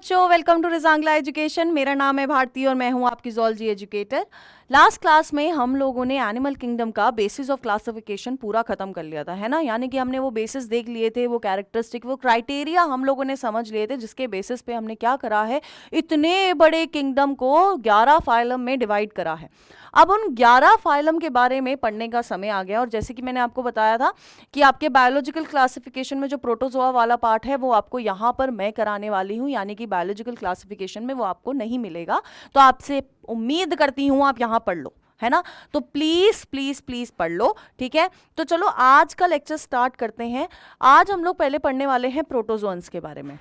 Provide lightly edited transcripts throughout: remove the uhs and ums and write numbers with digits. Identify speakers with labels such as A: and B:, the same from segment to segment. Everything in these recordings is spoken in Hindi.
A: बच्चों, वेलकम टू रिजांगला एजुकेशन। मेरा नाम है भारती और मैं हूं आपकी ज़ूलॉजी एजुकेटर। लास्ट क्लास में हम लोगों ने एनिमल किंगडम का बेसिस ऑफ क्लासिफिकेशन पूरा खत्म कर लिया था, है ना। यानी कि हमने वो बेसिस देख लिए थे, वो कैरेक्टरिस्टिक, वो क्राइटेरिया हम लोगों ने समझ लिए थे, जिसके बेसिस पे हमने क्या करा है, इतने बड़े किंगडम को 11 फाइलम में डिवाइड करा है। अब उन 11 फाइलम के बारे में पढ़ने का समय आ गया। और जैसे कि मैंने आपको बताया था कि आपके बायोलॉजिकल क्लासिफिकेशन में जो प्रोटोजोआ वाला पार्ट है वो आपको यहाँ पर मैं कराने वाली हूँ, यानी कि बायोलॉजिकल क्लासिफिकेशन में वो आपको नहीं मिलेगा। तो आपसे उम्मीद करती हूँ आप यहाँ पढ़ लो, है ना। तो प्लीज प्लीज प्लीज पढ़ लो, ठीक है। तो चलो आज का लेक्चर स्टार्ट करते हैं। आज हम लोग पहले पढ़ने वाले हैं प्रोटोजोन्स के बारे में,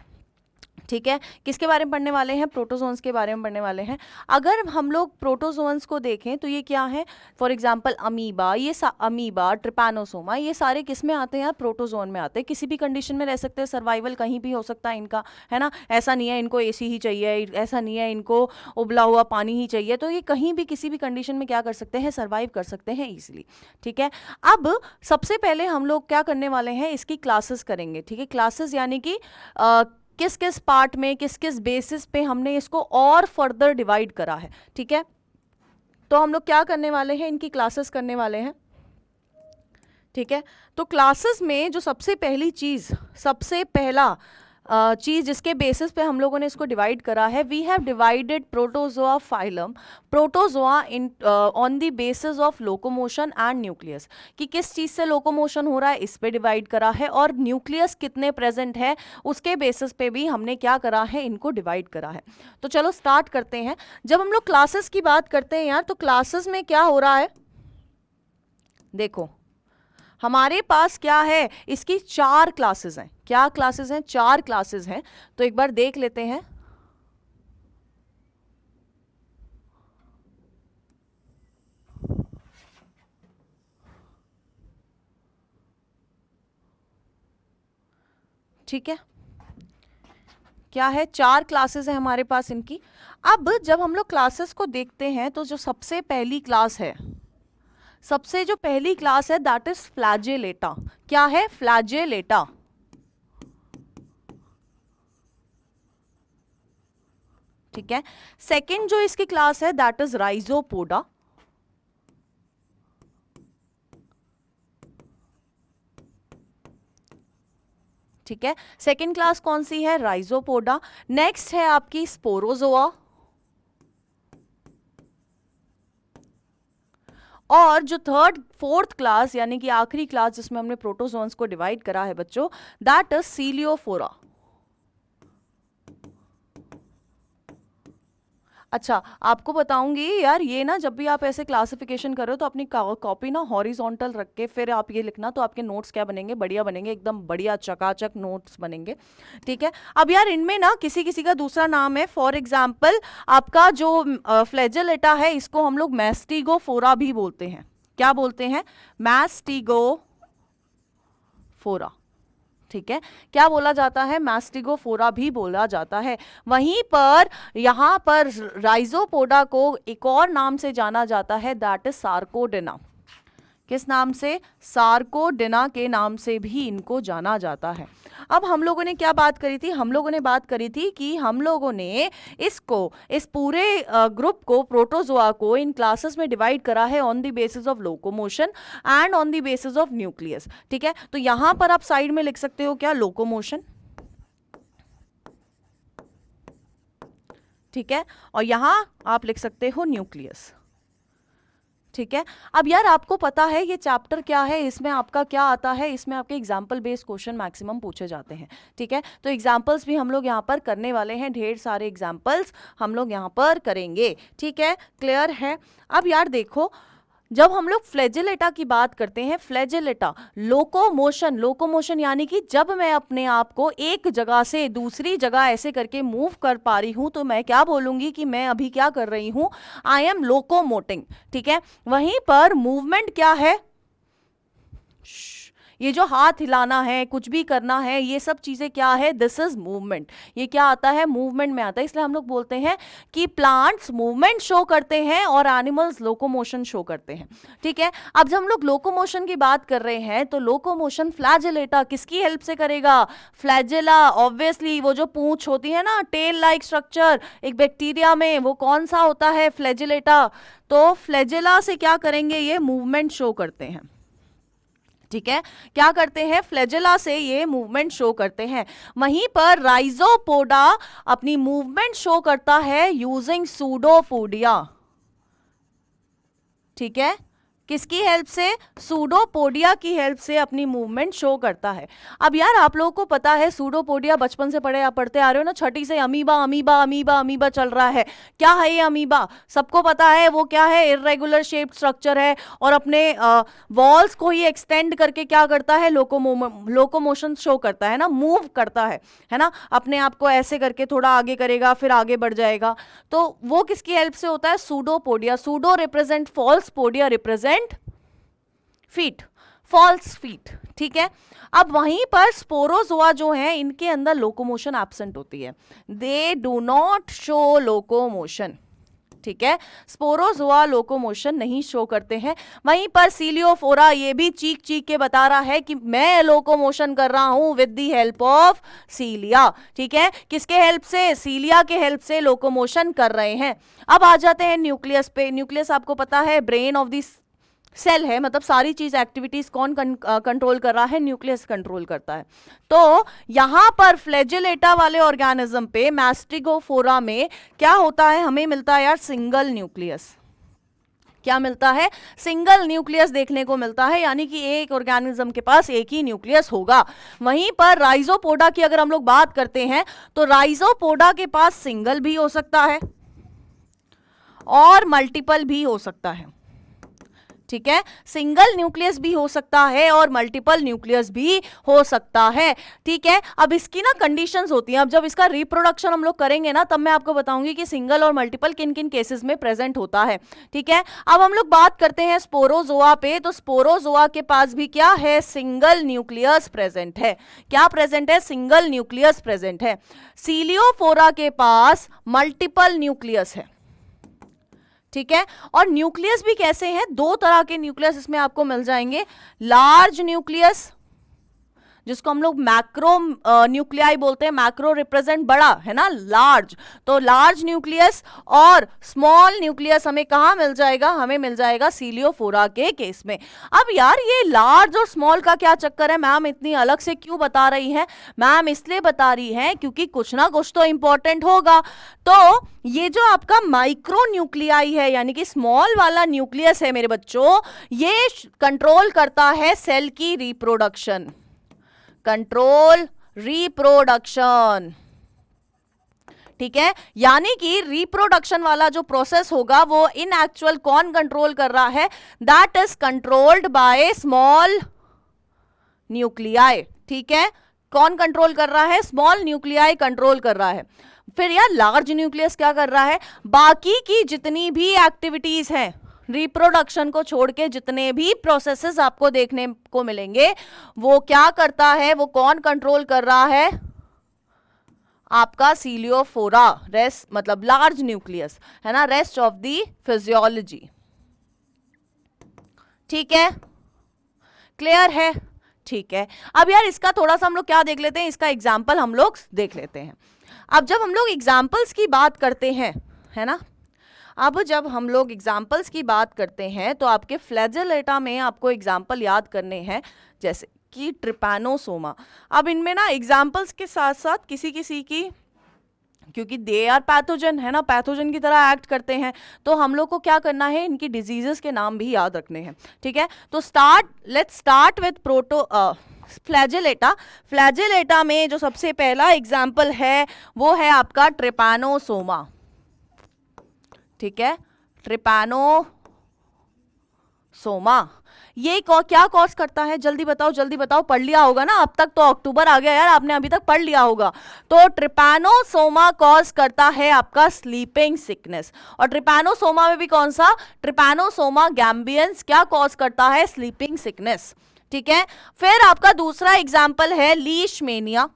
A: ठीक है। किसके बारे में पढ़ने वाले हैं? प्रोटोजोन्स के बारे में पढ़ने वाले हैं। अगर हम लोग प्रोटोजोन्स को देखें तो ये क्या है? For example amoeba, amoeba, Trypanosoma, ये सारे किस में आते हैं यार? प्रोटोजोन में आते हैं। किसी भी कंडीशन में रह सकते हैं, सर्वाइवल कहीं भी हो सकता है इनका, है ना। ऐसा नहीं है इनको एसी ही चाहिए, ऐसा नहीं है इनको उबला हुआ पानी ही चाहिए। तो ये कहीं भी किसी भी कंडीशन में क्या कर सकते हैं? सर्वाइव कर सकते हैं ईजिली, ठीक है। अब सबसे पहले हम लोग क्या करने वाले हैं, इसकी क्लासेस करेंगे, ठीक है। क्लासेस यानी कि किस किस पार्ट में, किस किस बेसिस पे हमने इसको और फर्दर डिवाइड करा है, ठीक है। तो हम लोग क्या करने वाले हैं, इनकी क्लासेस करने वाले हैं, ठीक है। तो क्लासेस में जो सबसे पहली चीज, सबसे पहला चीज जिसके बेसिस पे हम लोगों ने इसको डिवाइड करा है, we have divided protozoa phylum, protozoa in on the basis of locomotion and nucleus, कि किस चीज से लोकोमोशन हो रहा है इस पे डिवाइड करा है, और न्यूक्लियस कितने प्रेजेंट है उसके बेसिस पे भी हमने क्या करा है, इनको डिवाइड करा है। तो चलो स्टार्ट करते हैं। जब हम लोग क्लासेस की बात करते हैं यार, तो क्लासेस में क्या हो रहा है, देखो हमारे पास क्या है, इसकी 4 क्लासेस हैं। क्या क्लासेस हैं? 4 क्लासेस हैं। तो एक बार देख लेते हैं। ठीक है, क्या है? 4 क्लासेस है हमारे पास इनकी। अब जब हम लोग क्लासेस को देखते हैं तो जो सबसे पहली क्लास है, सबसे जो पहली क्लास है, दैट इज फ्लैजेलेटा। क्या है? फ्लैजेलेटा, ठीक है। सेकंड जो इसकी क्लास है, दैट इज राइजोपोडा, ठीक है। सेकंड क्लास कौन सी है? राइजोपोडा। नेक्स्ट है आपकी स्पोरोजोआ, और जो थर्ड फोर्थ क्लास यानी कि आखिरी क्लास जिसमें हमने प्रोटोजोन्स को डिवाइड करा है बच्चों, दैट इज सीलियोफोरा। अच्छा, आपको बताऊंगी यार, ये ना जब भी आप ऐसे क्लासिफिकेशन करो तो अपनी कॉपी ना हॉरिजॉन्टल रख के फिर आप ये लिखना, तो आपके नोट्स क्या बनेंगे? बढ़िया बनेंगे, एकदम बढ़िया चकाचक नोट्स बनेंगे, ठीक है। अब यार इनमें ना किसी किसी का दूसरा नाम है। फॉर एग्जाम्पल आपका जो फ्लैजेलेटा है, इसको हम लोग मैस्टिगोफोरा भी बोलते हैं। क्या बोलते हैं? मैस्टिगोफोरा, ठीक है। क्या बोला जाता है? मैस्टिगोफोरा भी बोला जाता है। वहीं पर यहां पर राइजोपोडा को एक और नाम से जाना जाता है, दैट इज सार्कोडेना। किस नाम से? सार्कोडेना के नाम से भी इनको जाना जाता है। अब हम लोगों ने क्या बात करी थी? हम लोगों ने बात करी थी कि हम लोगों ने इसको, इस पूरे ग्रुप को, प्रोटोजोआ को इन क्लासेस में डिवाइड करा है on the basis of locomotion and on the basis of nucleus, ठीक है। तो यहां पर आप साइड में लिख सकते हो क्या? लोकोमोशन, ठीक है, और यहां आप लिख सकते हो न्यूक्लियस, ठीक है। अब यार आपको पता है ये चैप्टर क्या है, इसमें आपका क्या आता है? इसमें आपके एग्जाम्पल बेस्ड क्वेश्चन मैक्सिमम पूछे जाते हैं, ठीक है। तो एग्जाम्पल्स भी हम लोग यहाँ पर करने वाले हैं, ढेर सारे एग्जाम्पल्स हम लोग यहाँ पर करेंगे, ठीक है। क्लियर है? अब यार देखो, जब हम लोग फ्लैजेलेटा की बात करते हैं, फ्लैजेलेटा लोकोमोशन, लोकोमोशन यानी कि जब मैं अपने आप को एक जगह से दूसरी जगह ऐसे करके मूव कर पा रही हूं, तो मैं क्या बोलूंगी कि मैं अभी क्या कर रही हूं? आई एम लोकोमोटिंग, ठीक है। वहीं पर मूवमेंट क्या है? ये जो हाथ हिलाना है, कुछ भी करना है, ये सब चीजें क्या है, दिस इज मूवमेंट। ये क्या आता है, मूवमेंट में आता है। इसलिए हम लोग बोलते हैं कि प्लांट्स मूवमेंट शो करते हैं और एनिमल्स लोकोमोशन शो करते हैं। ठीक है, अब जब हम लोग लोकोमोशन की बात कर रहे हैं तो लोकोमोशन फ्लैजेलेटा किसकी हेल्प से करेगा, फ्लैजेला, ऑब्वियसली वो जो पूंछ होती है ना, टेल लाइक स्ट्रक्चर एक बैक्टीरिया में, वो कौन सा होता है, फ्लैजेलेटा। तो फ्लैजेला से क्या करेंगे, ये मूवमेंट शो करते हैं। ठीक है, क्या करते हैं, फ्लैजेला से ये मूवमेंट शो करते हैं। वहीं पर राइजोपोडा अपनी मूवमेंट शो करता है यूजिंग सूडोपोडिया। ठीक है, किसकी हेल्प से, सूडोपोडिया की हेल्प से अपनी मूवमेंट शो करता है। अब यार आप लोगों को पता है सूडोपोडिया बचपन से पढ़ते आ रहे हो ना, छठी से, अमीबा अमीबा अमीबा अमीबा चल रहा है। क्या है ये अमीबा, सबको पता है वो क्या है, इर्रेगुलर शेप्ड स्ट्रक्चर है और अपने वॉल्स को ही एक्सटेंड करके क्या करता है, लोकोमोशन शो करता है ना, मूव करता है ना, अपने आप को ऐसे करके थोड़ा आगे करेगा फिर आगे बढ़ जाएगा। तो वो किसकी हेल्प से होता है, pseudopodia. Pseudo represent false, podia represent feet, false feet. ठीक है, अब वहीं पर स्पोरोजोआ जो है इनके अंदर लोकोमोशन एब्सेंट होती है, they do not show locomotion. ठीक है, स्पोरोजोआ लोकोमोशन नहीं शो करते हैं। वहीं पर सीलियोफोरा ये भी चीख चीख के बता रहा है कि मैं लोकोमोशन कर रहा हूं विद द हेल्प ऑफ सीलिया। ठीक है, किसके हेल्प से, सीलिया के हेल्प से लोकोमोशन कर रहे हैं। अब आ जाते हैं न्यूक्लियस पे। न्यूक्लियस आपको पता है ब्रेन ऑफ द सेल है, मतलब सारी चीज एक्टिविटीज कौन कंट्रोल कर रहा है, न्यूक्लियस कंट्रोल करता है। तो यहां पर फ्लैजेलेटा वाले ऑर्गेनिज्म पे, मैस्टिगोफोरा में क्या होता है, हमें मिलता है यार सिंगल न्यूक्लियस। क्या मिलता है, सिंगल न्यूक्लियस देखने को मिलता है, यानी कि एक ऑर्गेनिज्म के पास एक ही न्यूक्लियस होगा। वहीं पर राइजोपोडा की अगर हम लोग बात करते हैं तो राइजोपोडा के पास सिंगल भी हो सकता है और मल्टीपल भी हो सकता है। ठीक है, सिंगल न्यूक्लियस भी हो सकता है और मल्टीपल न्यूक्लियस भी हो सकता है। ठीक है, अब इसकी ना कंडीशंस होती हैं। अब जब इसका रिप्रोडक्शन हम लोग करेंगे ना, तब मैं आपको बताऊंगी कि सिंगल और मल्टीपल किन किन केसेस में प्रेजेंट होता है। ठीक है, अब हम लोग बात करते हैं स्पोरोजोआ पे। तो स्पोरोजोआ के पास भी क्या है, सिंगल न्यूक्लियस प्रेजेंट है। क्या प्रेजेंट है, सिंगल न्यूक्लियस प्रेजेंट है। सीलियोफोरा के पास मल्टीपल न्यूक्लियस है। ठीक है, और न्यूक्लियस भी कैसे हैं, दो तरह के न्यूक्लियस इसमें आपको मिल जाएंगे। लार्ज न्यूक्लियस जिसको हम लोग मैक्रो न्यूक्लियाई बोलते हैं, मैक्रो रिप्रेजेंट बड़ा है ना, लार्ज। तो लार्ज न्यूक्लियस और स्मॉल न्यूक्लियस हमें कहाँ मिल जाएगा, हमें मिल जाएगा सीलियोफोरा के केस में। अब यार ये लार्ज और स्मॉल का क्या चक्कर है, मैम इतनी अलग से क्यों बता रही हैं, मैम इसलिए बता रही हैं क्योंकि कुछ ना कुछ तो इंपॉर्टेंट होगा। तो ये जो आपका माइक्रो न्यूक्लियाई है, यानी कि स्मॉल वाला न्यूक्लियस है मेरे बच्चों, ये कंट्रोल करता है सेल की रिप्रोडक्शन, कंट्रोल रिप्रोडक्शन। ठीक है, यानी कि रिप्रोडक्शन वाला जो प्रोसेस होगा वो इन एक्चुअल कौन कंट्रोल कर रहा है, that is controlled by small nuclei. ठीक है, कौन कंट्रोल कर रहा है, स्मॉल न्यूक्लियाई कंट्रोल कर रहा है। फिर यार लार्ज न्यूक्लियस क्या कर रहा है, बाकी की जितनी भी एक्टिविटीज हैं, रिप्रोडक्शन को छोड़ के जितने भी प्रोसेसेस आपको देखने को मिलेंगे, वो क्या करता है, वो कौन कंट्रोल कर रहा है, आपका सीलियोफोरा, रेस्ट मतलब लार्ज न्यूक्लियस है ना, रेस्ट ऑफ द फिजियोलॉजी। ठीक है, क्लियर है। ठीक है, अब यार इसका थोड़ा सा हम लोग क्या देख लेते हैं, इसका एग्जाम्पल हम लोग देख लेते हैं। अब जब हम लोग एग्जाम्पल्स की बात करते हैं, है ना, अब जब हम लोग एग्जाम्पल्स की बात करते हैं तो आपके फ्लैजेलेटा में आपको एग्जाम्पल याद करने हैं, जैसे कि ट्रिपैनोसोमा। अब इनमें ना एग्जाम्पल्स के साथ साथ किसी किसी की, क्योंकि दे आर पैथोजन है ना, पैथोजन की तरह एक्ट करते हैं, तो हम लोग को क्या करना है, इनकी डिजीजेस के नाम भी याद रखने हैं। ठीक है, तो लेट्स स्टार्ट विथ फ्लैजेलेटा। फ्लैजेलेटा में जो सबसे पहला एग्जाम्पल है वो है आपका ट्रिपैनोसोमा। ठीक है, ट्रिपैनोसोमा ये क्या कॉज करता है, जल्दी बताओ जल्दी बताओ, पढ़ लिया होगा ना, अब तक तो अक्टूबर आ गया यार, आपने अभी तक पढ़ लिया होगा। तो ट्रिपैनोसोमा कॉज करता है आपका स्लीपिंग सिकनेस। और ट्रिपैनोसोमा में भी कौन सा, ट्रिपैनोसोमा गैम्बियंस क्या कॉज करता है, स्लीपिंग सिकनेस। ठीक है। फिर आपका दूसरा एग्जाम्पल है लीशमेनिया,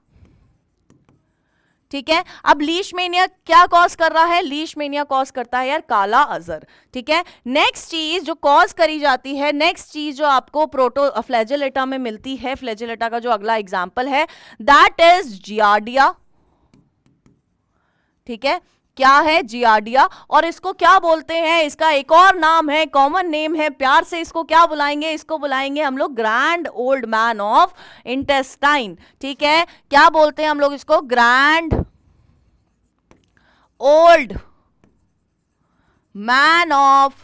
A: ठीक है। अब लीशमेनिया क्या कॉज कर रहा है? लीशमेनिया कॉज करता है यार काला अजर, ठीक है। नेक्स्ट चीज जो कॉज करी जाती है, नेक्स्ट चीज जो आपको प्रोटो फ्लैजेलेटा में मिलती है, फ्लैजेलेटा का जो अगला एग्जाम्पल है दैट इज जियार्डिया, ठीक है। क्या है? जियार्डिया। और इसको क्या बोलते हैं? इसका एक और नाम है, कॉमन नेम है, प्यार से इसको क्या बुलाएंगे? इसको बुलाएंगे हम लोग grand old man of intestine, ठीक है। क्या बोलते हैं हम लोग इसको? Grand old man of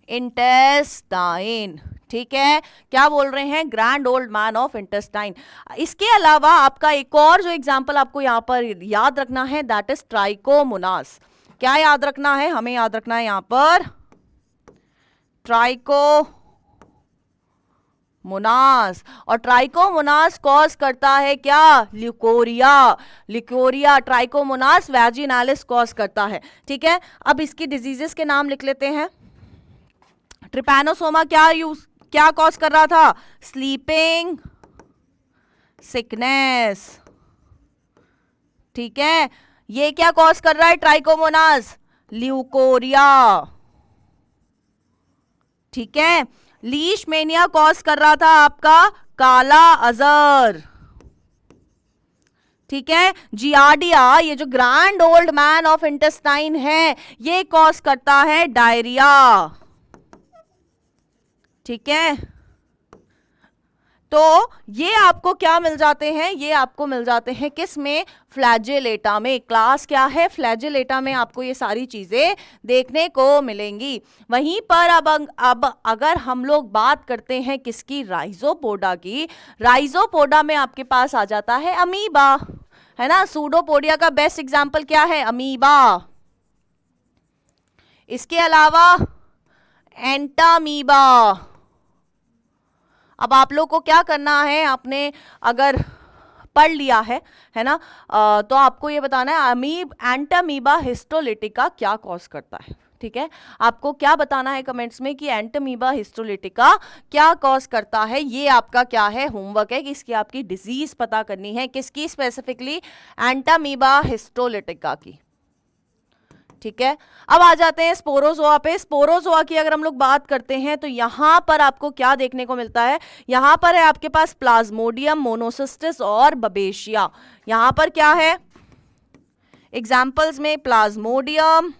A: intestine, ठीक है। क्या बोल रहे हैं? Grand old man of intestine. इसके अलावा आपका एक और जो एग्जांपल आपको यहां पर याद रखना है दैट इज ट्राइकोमोनास। क्या याद रखना है? हमें याद रखना है यहां पर ट्राइकोमोनास। और ट्राइकोमोनास कॉज करता है क्या? ल्यूकोरिया। ल्यूकोरिया ट्राइकोमोनास वैजिनालिस कॉज करता है, ठीक है। अब इसकी डिजीजेस के नाम लिख लेते हैं। ट्रिपैनोसोमा क्या कॉज कर रहा था? स्लीपिंग सिकनेस, ठीक है। ये क्या कॉज कर रहा है? ट्राइकोमोनास ल्यूकोरिया, ठीक है। लीशमेनिया कॉज कर रहा था आपका काला अजर, ठीक है। जियार्डिया, ये जो grand old man of intestine है, ये कॉज करता है डायरिया, ठीक है। तो ये आपको क्या मिल जाते हैं? ये आपको मिल जाते हैं किस में? फ्लैजेलेटा में। क्लास क्या है? फ्लैजेलेटा में आपको ये सारी चीजें देखने को मिलेंगी। वहीं पर अब अगर हम लोग बात करते हैं किसकी? राइजोपोडा की। राइजोपोडा में आपके पास आ जाता है अमीबा, है ना। सूडोपोडिया का बेस्ट एग्जाम्पल क्या है? अमीबा। इसके अलावा एंटामीबा। अब आप लोग को क्या करना है? आपने अगर पढ़ लिया है ना, तो आपको ये बताना है एंटामीबा हिस्टोलिटिका क्या कॉज करता है, ठीक है। आपको क्या बताना है कमेंट्स में कि एंटामीबा हिस्टोलिटिका क्या कॉज करता है। ये आपका क्या है? होमवर्क है कि इसकी आपकी डिजीज पता करनी है। किसकी? स्पेसिफिकली एंटामीबा हिस्टोलिटिका की, ठीक है। अब आ जाते हैं स्पोरोजोआ पे। स्पोरोजोआ की अगर हम लोग बात करते हैं तो यहां पर आपको क्या देखने को मिलता है? यहां पर है आपके पास प्लाज्मोडियम, मोनोसिस्टिस और बबेशिया। यहां पर क्या है एग्जाम्पल्स में? प्लाज्मोडियम,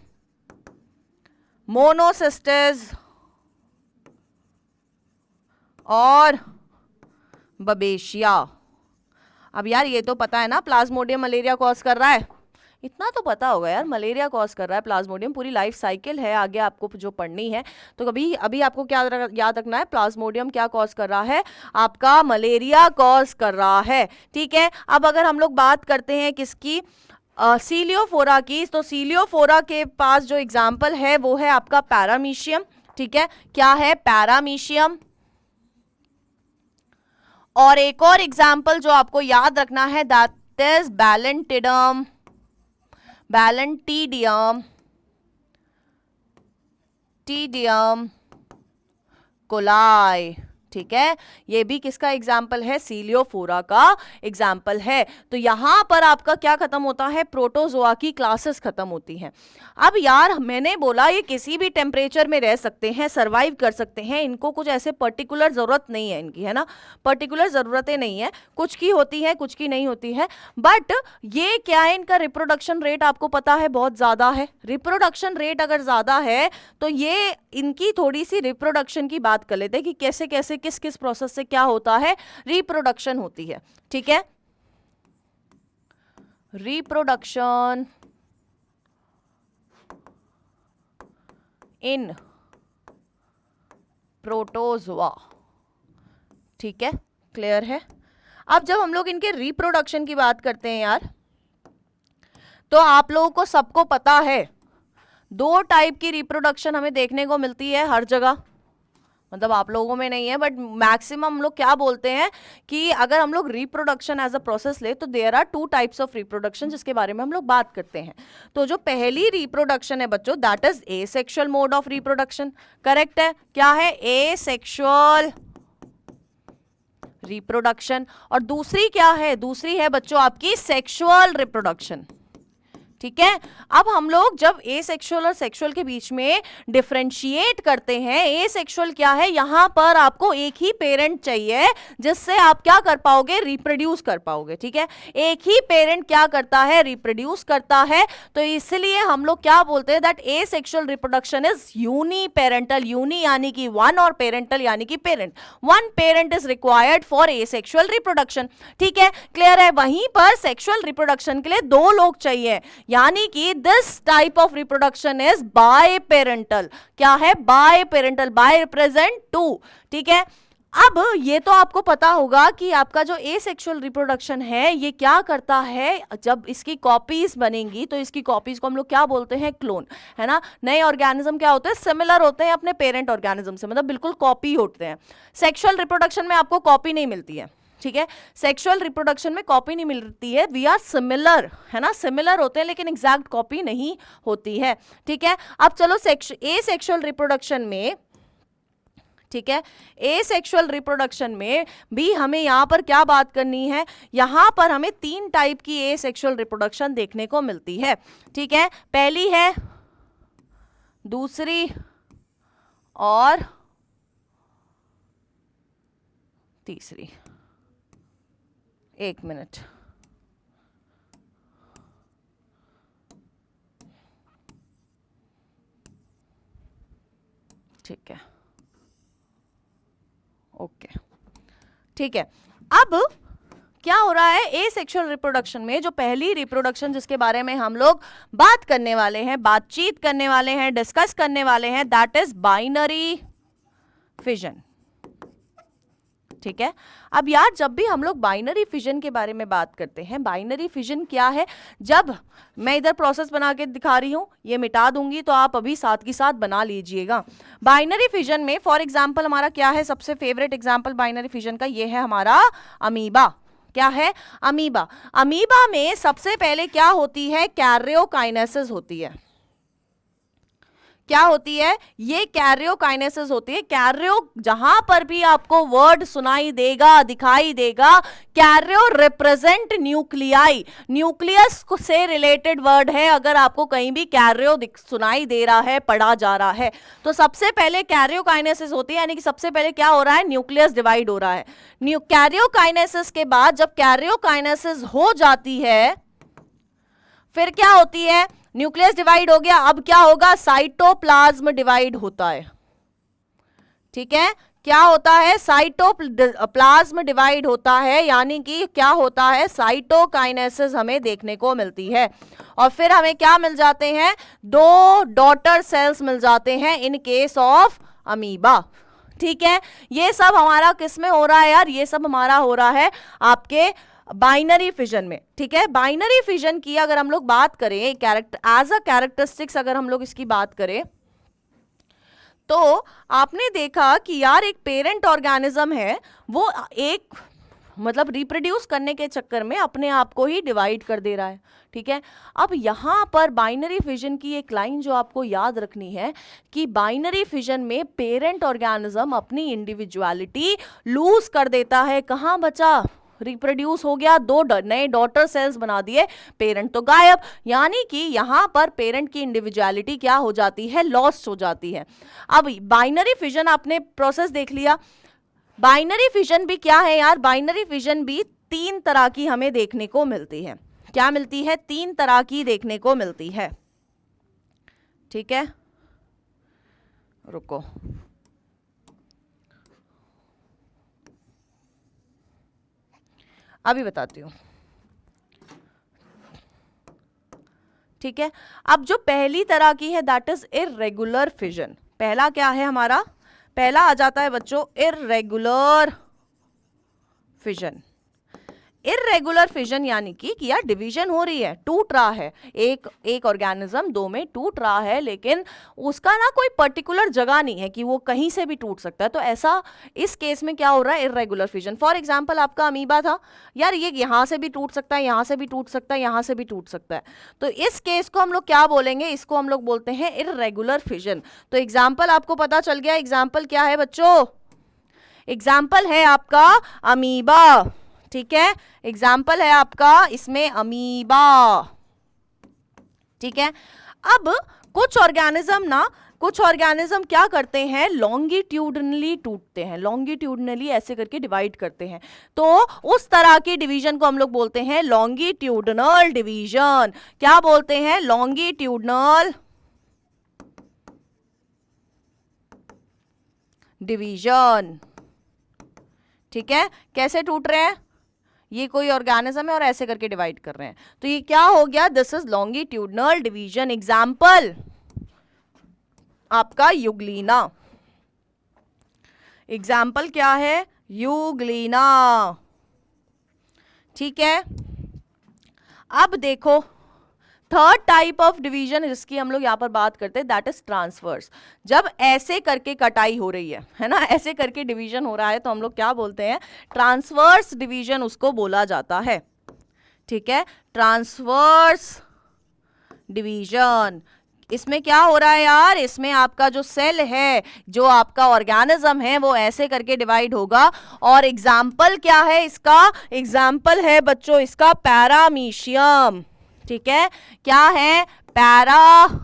A: मोनोसिस्टिस और बबेशिया। अब यार ये तो पता है ना प्लाज्मोडियम मलेरिया कॉज कर रहा है, इतना तो पता होगा यार, मलेरिया कॉज कर रहा है प्लाज्मोडियम। पूरी लाइफ साइकिल है आगे आपको जो पढ़नी है। तो अभी आपको क्या याद रखना है? प्लाज्मोडियम क्या कॉज कर रहा है? आपका मलेरिया कॉज कर रहा है, ठीक है। अब अगर हम लोग बात करते हैं किसकी? सीलियोफोरा की, तो सीलियोफोरा के पास जो एग्जाम्पल है वो है आपका पैरामीशियम, ठीक है। क्या है? पैरामीशियम। और एक और एग्जाम्पल जो आपको याद रखना है दैट इज बैलेंटिडम, बैलेंटीडियम, टीडियम कोलाई, ठीक है। ये भी किसका एग्जाम्पल है? सीलियोफोरा का एग्जाम्पल है। तो यहां पर आपका क्या खत्म होता है? प्रोटोजोआ की क्लासेस खत्म होती हैं। अब यार मैंने बोला ये किसी भी टेम्परेचर में रह सकते हैं, सरवाइव कर सकते हैं, इनको कुछ ऐसे पर्टिकुलर जरूरत नहीं है इनकी, है ना। पर्टिकुलर जरूरतें नहीं है, कुछ की होती है कुछ की नहीं होती है। बट ये क्या है? इनका रिप्रोडक्शन रेट आपको पता है बहुत ज्यादा है। रिप्रोडक्शन रेट अगर ज्यादा है तो ये इनकी थोड़ी सी रिप्रोडक्शन की बात कर लेते हैं कि कैसे कैसे किस किस प्रोसेस से क्या होता है? रिप्रोडक्शन होती है, ठीक है। रिप्रोडक्शन इन प्रोटोजोआ, ठीक है, क्लियर है। अब जब हम लोग इनके रिप्रोडक्शन की बात करते हैं यार, तो आप लोगों को सबको पता है दो टाइप की रिप्रोडक्शन हमें देखने को मिलती है हर जगह। मतलब आप लोगों में नहीं है बट मैक्सिमम हम लोग क्या बोलते हैं कि अगर हम लोग रिप्रोडक्शन एज अ प्रोसेस ले तो there are two types of reproduction जिसके बारे में हम लोग बात करते हैं। तो जो पहली रिप्रोडक्शन है बच्चों that is asexual mode of reproduction, correct है। क्या है? एसेक्सुअल रिप्रोडक्शन, और दूसरी क्या है, दूसरी है बच्चों आपकी सेक्सुअल रिप्रोडक्शन। ठीक है, अब हम लोग जब एसेक्सुअल और सेक्सुअल के बीच में डिफरेंशिएट करते हैं, एसेक्सुअल क्या है, यहां पर आपको एक ही पेरेंट चाहिए जिससे आप क्या कर पाओगे, रिप्रोड्यूस कर पाओगे। ठीक है, एक ही पेरेंट क्या करता है, रिप्रोड्यूस करता है, तो इसलिए हम लोग क्या बोलते हैं that asexual reproduction is uniparental, uni यानी कि वन और पेरेंटल यानी कि parent, one parent is required for asexual reproduction. ठीक है, क्लियर है। वहीं पर सेक्सुअल रिप्रोडक्शन के लिए दो लोग चाहिए, यानी कि this type of reproduction is biparental. क्या है, biparental, bi represent two. ठीक है, अब ये तो आपको पता होगा कि आपका जो एसेक्सुअल रिप्रोडक्शन है ये क्या करता है, जब इसकी कॉपीज बनेंगी तो इसकी कॉपीज को हम लोग क्या बोलते हैं, क्लोन, है ना। नए ऑर्गेनिज्म क्या होते हैं, सिमिलर होते हैं अपने पेरेंट ऑर्गेनिज्म से, मतलब बिल्कुल कॉपी होते हैं। सेक्सुअल रिप्रोडक्शन में आपको कॉपी नहीं मिलती है। ठीक है, सेक्सुअल रिप्रोडक्शन में कॉपी नहीं मिलती है, वी आर सिमिलर, है ना, सिमिलर होते हैं लेकिन एग्जैक्ट कॉपी नहीं होती है। ठीक है, अब चलो एसेक्सुअल रिप्रोडक्शन में, ठीक है, एसेक्सुअल रिप्रोडक्शन में भी हमें यहां पर क्या बात करनी है, यहां पर हमें तीन टाइप की एसेक्सुअल रिप्रोडक्शन देखने को मिलती है। ठीक है, पहली है, दूसरी और तीसरी। एक मिनट, ठीक है, ओके, ठीक है। अब क्या हो रहा है, एसेक्सुअल रिप्रोडक्शन में जो पहली रिप्रोडक्शन जिसके बारे में हम लोग बात करने वाले हैं, बातचीत करने वाले हैं, डिस्कस करने वाले हैं, दैट इज बाइनरी फिजन। ठीक है, अब यार जब भी हम लोग बाइनरी फिजन के बारे में बात करते हैं, बाइनरी फिजन क्या है, जब मैं इधर प्रोसेस बना के दिखा रही हूं, ये मिटा दूंगी तो आप अभी साथ के साथ बना लीजिएगा। बाइनरी फिजन में फॉर एग्जांपल हमारा क्या है, सबसे फेवरेट एग्जांपल बाइनरी फिजन का ये है हमारा अमीबा। क्या है, अमीबा। अमीबा में सबसे पहले क्या होती है, कैरियोकाइनेसिस होती है। क्या होती है, ये कैरियोकाइनेसिस होती है। कैरियो, जहां पर भी आपको वर्ड सुनाई देगा, दिखाई देगा, कैरियो रिप्रेजेंट न्यूक्लियाई, न्यूक्लियस से रिलेटेड वर्ड है। अगर आपको कहीं भी कैरियो सुनाई दे रहा है, पढ़ा जा रहा है, तो सबसे पहले कैरियोकाइनेसिस होती है, यानी कि सबसे पहले क्या हो रहा है, न्यूक्लियस डिवाइड हो रहा है। कैरियोकाइनेसिस के बाद जब कैरियोकाइनेसिस हो जाती है, फिर क्या होती है, न्यूक्लियस डिवाइड हो गया, अब क्या होगा, साइटोप्लाज्म डिवाइड होता है। ठीक है, क्या होता है, साइटोप्लाज्म डिवाइड होता है, यानी कि क्या होता है, साइटोकाइनेसिस हमें देखने को मिलती है। और फिर हमें क्या मिल जाते हैं, दो डॉटर सेल्स मिल जाते हैं इन केस ऑफ अमीबा। ठीक है, ये सब हमारा किस में हो रहा है यार, ये सब हमारा हो रहा है आपके बाइनरी फिजन में। ठीक है, बाइनरी फिजन की अगर हम लोग बात करें, कैरेक्टर एज अ कैरेक्टरिस्टिक्स अगर हम लोग इसकी बात करें, तो आपने देखा कि यार एक पेरेंट ऑर्गेनिज्म है, वो एक मतलब रिप्रोड्यूस करने के चक्कर में अपने आप को ही डिवाइड कर दे रहा है। ठीक है, अब यहां पर बाइनरी फिजन की एक लाइन जो आपको याद रखनी है कि बाइनरी फिजन में पेरेंट ऑर्गेनिज्म अपनी इंडिविजुअलिटी लूज कर देता है। कहां बचा, रिप्रोड्यूस हो गया, दो नए डॉटर सेल्स बना दिए, पेरेंट तो गायब, यानी कि यहां पर पेरेंट की इंडिविजुअलिटी क्या हो जाती है, लॉस्ट हो जाती है। अब बाइनरी फिजन आपने प्रोसेस देख लिया। बाइनरी फिजन भी क्या है यार, बाइनरी फिजन भी तीन तरह की हमें देखने को मिलती है। क्या मिलती है, तीन तरह की देखने को मिलती है। ठीक है, रुको, अभी बताती हूं। ठीक है, अब जो पहली तरह की है दैट इज इर्रेगुलर फिजन। पहला क्या है हमारा, पहला आ जाता है बच्चों इर्रेगुलर फिजन। इर्रेगुलर फिजन यानी कि यार डिवीजन हो रही है, टूट रहा है, एक ऑर्गेनिज्म दो में टूट रहा है, लेकिन उसका ना कोई पर्टिकुलर जगह नहीं है कि वो कहीं से भी टूट सकता है। तो ऐसा इस केस में क्या हो रहा है, इर्रेगुलर फिजन। फॉर एग्जांपल आपका अमीबा था, यार ये यहां से भी टूट सकता है, यहां से भी टूट सकता है, यहां से भी टूट सकता है। तो इस केस को हम लोग क्या बोलेंगे, इसको हम लोग बोलते हैं इर्रेगुलर फिजन। तो एग्जाम्पल आपको पता चल गया, एग्जाम्पल क्या है बच्चों, एग्जाम्पल है आपका अमीबा, ठीक है, एग्जाम्पल है आपका इसमें अमीबा, ठीक है। अब कुछ ऑर्गेनिज्म क्या करते हैं, लॉन्गिट्यूडनली टूटते हैं, लॉन्गिट्यूडनली ऐसे करके डिवाइड करते हैं, तो उस तरह के डिवीजन को हम लोग बोलते हैं लॉन्गिट्यूडनल डिवीजन। क्या बोलते हैं, लॉन्गिट्यूडनल डिवीजन, ठीक है। कैसे टूट रहे हैं, ये कोई ऑर्गेनिज्म है और ऐसे करके डिवाइड कर रहे हैं, तो ये क्या हो गया, this is longitudinal division. Example आपका यूग्लिना, एग्जाम्पल क्या है, यूग्लिना, ठीक है। अब देखो थर्ड टाइप ऑफ डिवीजन जिसकी हम लोग यहां पर बात करते हैं, दैट इज ट्रांसवर्स। जब ऐसे करके कटाई हो रही है ना, ऐसे करके डिवीजन हो रहा है, तो हम लोग क्या बोलते हैं, ट्रांसवर्स डिवीजन उसको बोला जाता है, ठीक है, ट्रांसवर्स डिवीजन। इसमें क्या हो रहा है यार, इसमें आपका जो सेल है, जो आपका ऑर्गेनिज्म है, वो ऐसे करके डिवाइड होगा। और एग्जाम्पल क्या है इसका, एग्जाम्पल है बच्चों इसका पैरामीशियम, ठीक है, क्या है, पैरामीशियम,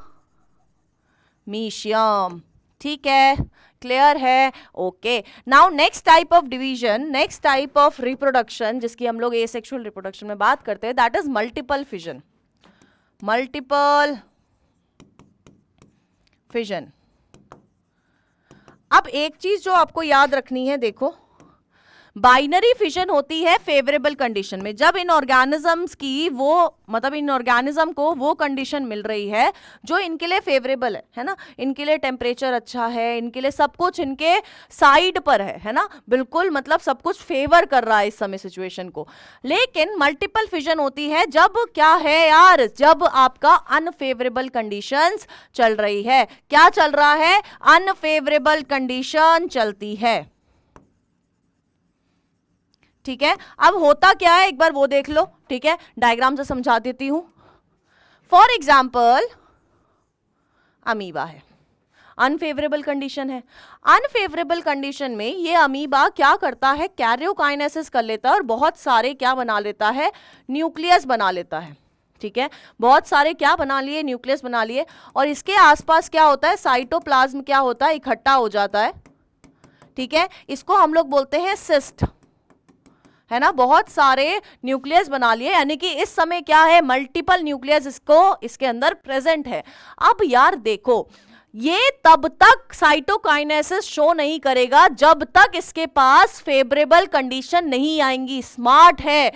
A: ठीक है, क्लियर है, okay. Now next type of division, next type of reproduction जिसकी हम लोग एसेक्सुअल रिप्रोडक्शन में बात करते हैं, that is multiple fission, multiple fission. अब एक चीज जो आपको याद रखनी है, देखो बाइनरी फिजन होती है फेवरेबल कंडीशन में, जब इन ऑर्गेनिजम्स की वो मतलब इन ऑर्गेनिज्म को वो कंडीशन मिल रही है जो इनके लिए फेवरेबल है ना, इनके लिए टेम्परेचर अच्छा है, इनके लिए सब कुछ इनके साइड पर है ना, बिल्कुल मतलब सब कुछ फेवर कर रहा है इस समय सिचुएशन को। लेकिन मल्टीपल फिजन होती है जब क्या है यार, जब आपका अनफेवरेबल कंडीशंस चल रही है। क्या चल रहा है, अनफेवरेबल कंडीशन चलती है, ठीक है। अब होता क्या है एक बार वो देख लो, ठीक है, डायग्राम से समझा देती हूं। फॉर एग्जाम्पल अमीबा है, अनफेवरेबल कंडीशन है। अनफेवरेबल कंडीशन में ये अमीबा क्या करता है, कैरियोकाइनेसिस कर लेता है और बहुत सारे क्या बना लेता है, न्यूक्लियस बना लेता है, ठीक है, बहुत सारे क्या बना लिए, न्यूक्लियस बना लिए। और इसके आसपास क्या होता है, साइटोप्लाज्म क्या होता है, इकट्ठा हो जाता है, ठीक है। इसको हम लोग बोलते हैं सिस्ट, है ना, बहुत सारे न्यूक्लियस बना लिए, यानी कि इस समय क्या है, मल्टीपल न्यूक्लियस इसके अंदर प्रेजेंट है। अब यार देखो, ये तब तक साइटोकाइनेसिस शो नहीं करेगा जब तक इसके पास फेवरेबल कंडीशन नहीं आएंगी। स्मार्ट है,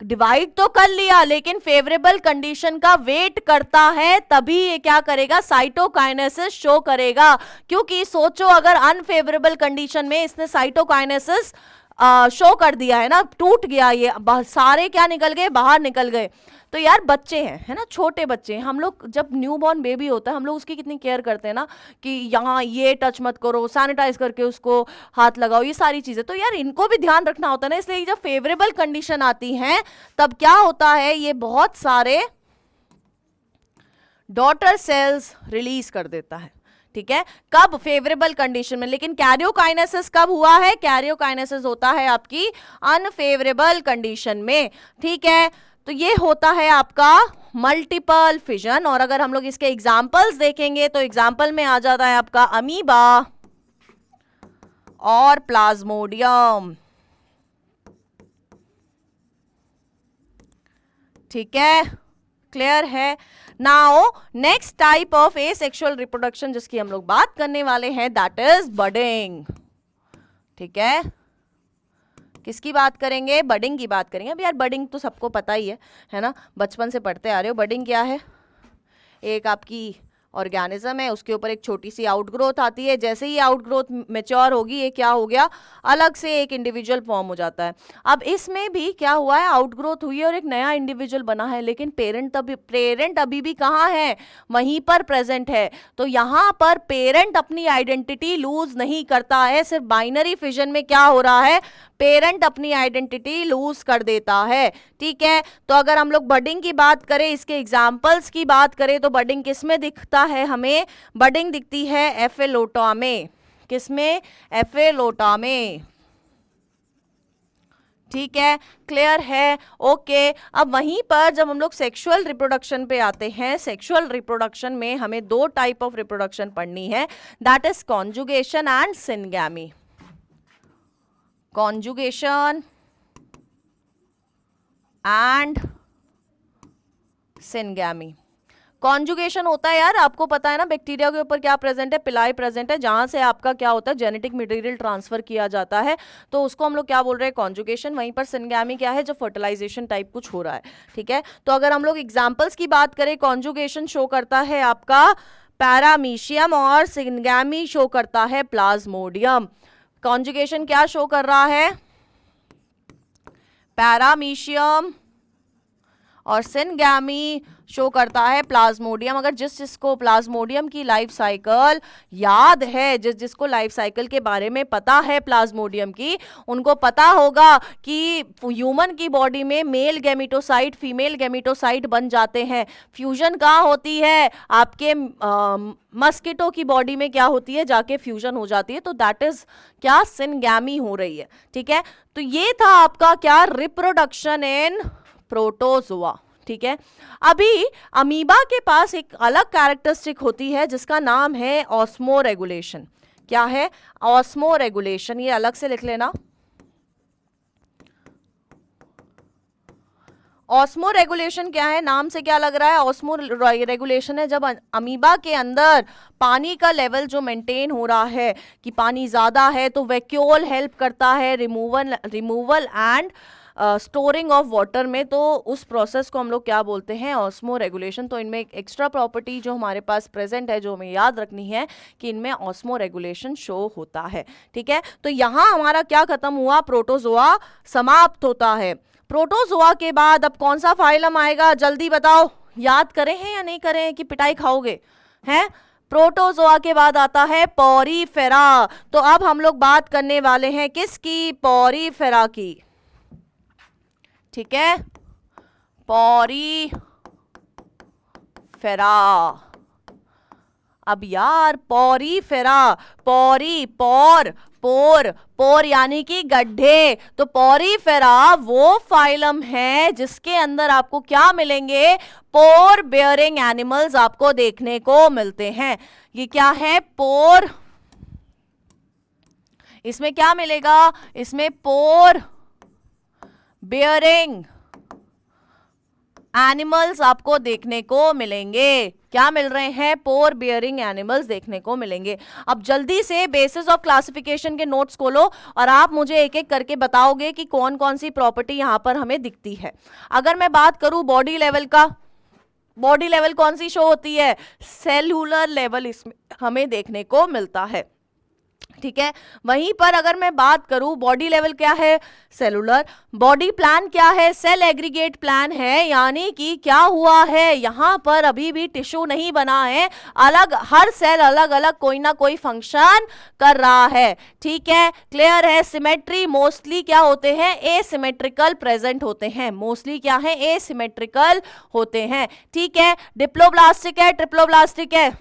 A: डिवाइड तो कर लिया लेकिन फेवरेबल कंडीशन का वेट करता है, तभी ये क्या करेगा, साइटोकाइनेसिस शो करेगा। क्योंकि सोचो अगर अनफेवरेबल कंडीशन में इसने साइटोकाइनेसिस शो कर दिया है ना, टूट गया, ये सारे क्या निकल गए, बाहर निकल गए, तो यार बच्चे हैं, है ना, छोटे बच्चे हैं, हम लोग जब न्यूबॉर्न बेबी होता है हम लोग उसकी कितनी केयर करते हैं ना, कि यहाँ ये टच मत करो, सैनिटाइज करके उसको हाथ लगाओ, ये सारी चीजें, तो यार इनको भी ध्यान रखना होता है ना। इसलिए जब फेवरेबल कंडीशन आती है तब क्या होता है, ये बहुत सारे डॉटर सेल्स रिलीज कर देता है, ठीक है, कब, फेवरेबल कंडीशन में। लेकिन कैरियोकाइनेसिस कब हुआ है, कैरियोकाइनेसिस होता है आपकी अनफेवरेबल कंडीशन में, ठीक है। तो ये होता है आपका मल्टीपल फिजन। और अगर हम लोग इसके एग्जाम्पल्स देखेंगे तो एग्जाम्पल में आ जाता है आपका अमीबा और प्लाज्मोडियम, ठीक है, क्लियर है। Now next type of asexual reproduction जिसकी हम लोग बात करने वाले हैं, दैट इज बडिंग, ठीक है। किसकी बात करेंगे, बडिंग की बात करेंगे। अब यार बडिंग तो सबको पता ही है ना, बचपन से पढ़ते आ रहे हो। बडिंग क्या है, एक आपकी ऑर्गेनिज्म है, उसके ऊपर एक छोटी सी आउटग्रोथ आती है, जैसे ही आउटग्रोथ मैच्योर होगी ये क्या हो गया, अलग से एक इंडिविजुअल फॉर्म हो जाता है। अब इसमें भी क्या हुआ है, आउटग्रोथ हुई है और एक नया इंडिविजुअल बना है, लेकिन पेरेंट अभी भी कहाँ है, वहीं पर प्रेजेंट है। तो यहाँ पर पेरेंट अपनी आइडेंटिटी लूज नहीं करता है, सिर्फ बाइनरी फिजन में क्या हो रहा है, पेरेंट अपनी आइडेंटिटी लूज कर देता है, ठीक है। तो अगर हम लोग बडिंग की बात करें, इसके एग्जाम्पल्स की बात करें, तो बडिंग किस में दिखता है हमें, बडिंग दिखती है एफिलोटा में, किसमें? एफेलोटा में। ठीक है, क्लियर है? ओके। अब वहीं पर जब हम लोग सेक्सुअल रिप्रोडक्शन पे आते हैं, सेक्सुअल रिप्रोडक्शन में हमें 2 टाइप ऑफ रिप्रोडक्शन पढ़नी है, that is conjugation and syngamy. Conjugation and syngamy. Conjugation होता है यार, आपको पता है ना बैक्टीरिया के ऊपर क्या प्रेजेंट है? पिलाई प्रेजेंट है, जहां से आपका क्या होता है? जेनेटिक मटेरियल ट्रांसफर किया जाता है, तो उसको हम लोग क्या बोल रहे हैं? कॉन्जुगेशन। वहीं पर सिनगैमी क्या है? जब फर्टिलाइजेशन टाइप कुछ हो रहा है। ठीक है, तो अगर हम लोग एग्जाम्पल्स की बात करें, कॉन्जुगेशन शो करता है आपका पैरामीशियम और सिनगैमी शो करता है प्लाज्मोडियम। कॉन्जुगेशन क्या शो कर रहा है? पैरामीशियम, और सिनगैमी शो करता है प्लाज्मोडियम। अगर जिसको प्लाज्मोडियम की लाइफ साइकिल याद है, जिसको लाइफ साइकिल के बारे में पता है प्लाज्मोडियम की, उनको पता होगा कि ह्यूमन की बॉडी में मेल गैमेटोसाइट फीमेल गैमेटोसाइट बन जाते हैं। फ्यूजन कहाँ होती है? आपके मस्किटो की बॉडी में क्या होती है? जाके फ्यूजन हो जाती है, तो दैट इज क्या? सिनगैमी हो रही है। ठीक है, तो ये था आपका क्या? Reproduction in protozoa. ठीक है, अभी अमीबा के पास एक अलग कैरेक्टरिस्टिक होती है जिसका नाम है ऑस्मोरेगुलेशन। क्या है? ऑस्मोरेगुलेशन। ये अलग से लिख लेना। ऑस्मो रेगुलेशन क्या है? नाम से क्या लग रहा है? ऑस्मो रेगुलेशन है जब अमीबा के अंदर पानी का लेवल जो मेंटेन हो रहा है कि पानी ज्यादा है, तो वैक्यूल हेल्प करता है removal and storing of water में, तो उस प्रोसेस को हम लोग क्या बोलते हैं? Osmo regulation. तो इनमें एक एक्स्ट्रा प्रॉपर्टी जो हमारे पास प्रेजेंट है, जो हमें याद रखनी है कि इनमें ऑस्मो रेगुलेशन शो होता है। ठीक है, तो यहां हमारा क्या खत्म हुआ? प्रोटोजोआ समाप्त होता है। प्रोटोजोआ के बाद अब कौन सा फाइलम आएगा? जल्दी बताओ, याद करें हैं या नहीं करें कि पिटाई खाओगे? हैं? प्रोटोजोआ के बाद आता है पोरीफेरा। तो अब हम लोग बात करने वाले हैं किसकी? पोरीफेरा की। ठीक है, पोरीफेरा। अब यार पोरीफेरा, पोर यानी कि गड्ढे, तो पोरीफेरा वो फाइलम है जिसके अंदर आपको क्या मिलेंगे? पोर बेयरिंग एनिमल्स आपको देखने को मिलते हैं। ये क्या है? पोर। इसमें क्या मिलेगा? इसमें पोर बेयरिंग एनिमल्स आपको देखने को मिलेंगे। क्या मिल रहे हैं? पोर बेयरिंग एनिमल्स देखने को मिलेंगे। अब जल्दी से बेसिस ऑफ क्लासिफिकेशन के नोट्स खोलो और आप मुझे एक एक करके बताओगे कि कौन कौन सी प्रॉपर्टी यहां पर हमें दिखती है। अगर मैं बात करूं बॉडी लेवल का, बॉडी लेवल कौन सी शो होती है? सेल्यूलर लेवल इसमें हमें देखने को मिलता है। ठीक है, वहीं पर अगर मैं बात करूं बॉडी लेवल क्या है? सेलुलर। बॉडी प्लान क्या है? सेल एग्रीगेट प्लान है, यानी कि क्या हुआ है? यहां पर अभी भी टिश्यू नहीं बना है, अलग हर सेल अलग अलग कोई ना कोई फंक्शन कर रहा है। ठीक है, क्लियर है? सिमेट्री मोस्टली क्या होते हैं? एसिमेट्रिकल प्रेजेंट होते हैं। मोस्टली क्या है? एसिमेट्रिकल होते हैं। ठीक है, डिप्लोब्लास्टिक है, ट्रिप्लोब्लास्टिक है।